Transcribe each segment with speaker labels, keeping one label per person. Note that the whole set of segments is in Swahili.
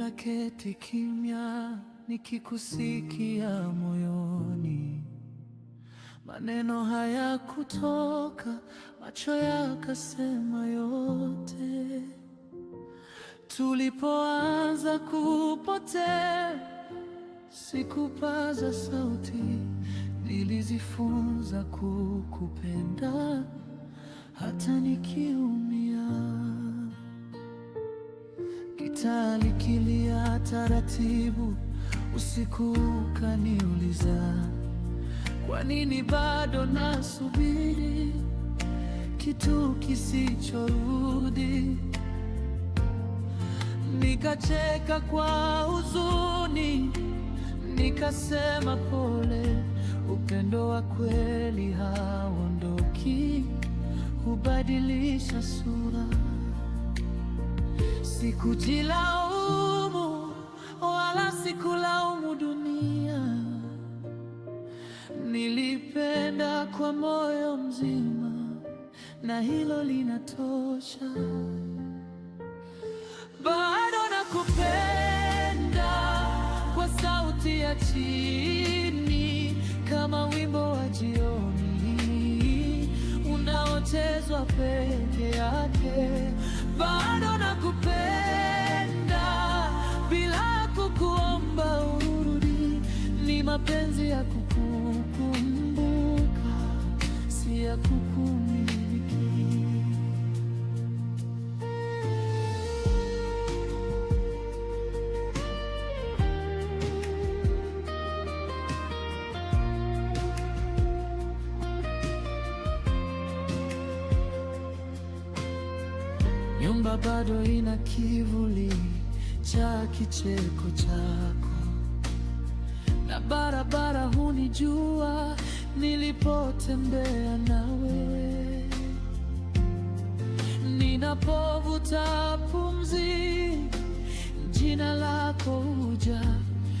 Speaker 1: ninaketi kimya nikikusikia moyoni. Maneno hayakutoka, macho yakasema yote. Tulipoanza kupotea, sikupaza sauti, nilijifunza kukupenda hata nikiumia. Gitaa likilia taratibu, usiku ukaniuliza, kwa nini bado nasubiri kitu kisichorudi? Nikacheka kwa huzuni, nikasema pole, upendo wa kweli hauondoki, hubadilisha sura. Sikujilaumu wala sikulaumu dunia, nilipenda kwa moyo mzima, na hilo linatosha. Bado nakupenda kwa sauti ya chini, kama wimbo wa jioni unaochezwa peke yake. Bado nakupenda bila kukuomba urudi, ni mapenzi ya kukukumbuka, si ya kukumiliki. Nyumba bado ina kivuli cha kicheko chako, na barabara hunijua nilipotembea nawe. Ninapovuta pumzi, jina lako huja,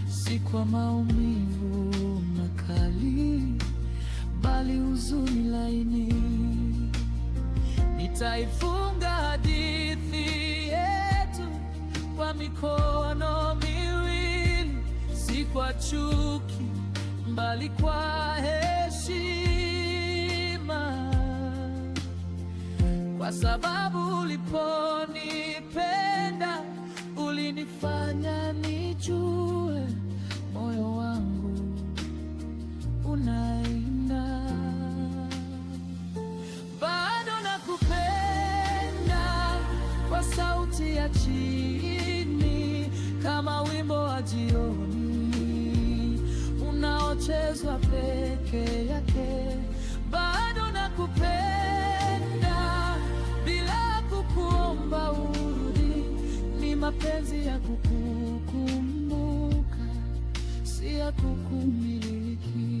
Speaker 1: si kwa maumivu makali, bali huzuni laini. Nitaifunga hadithi yetu kwa mikono miwili, si kwa chuki, bali kwa heshima, kwa sababu uliponipenda ulinifanya nijue moyo wangu unaenda. Sauti ya chini, kama wimbo wa jioni unaochezwa peke yake. Bado nakupenda bila kukuomba urudi, ni mapenzi ya kukukumbuka, si ya kukumiliki.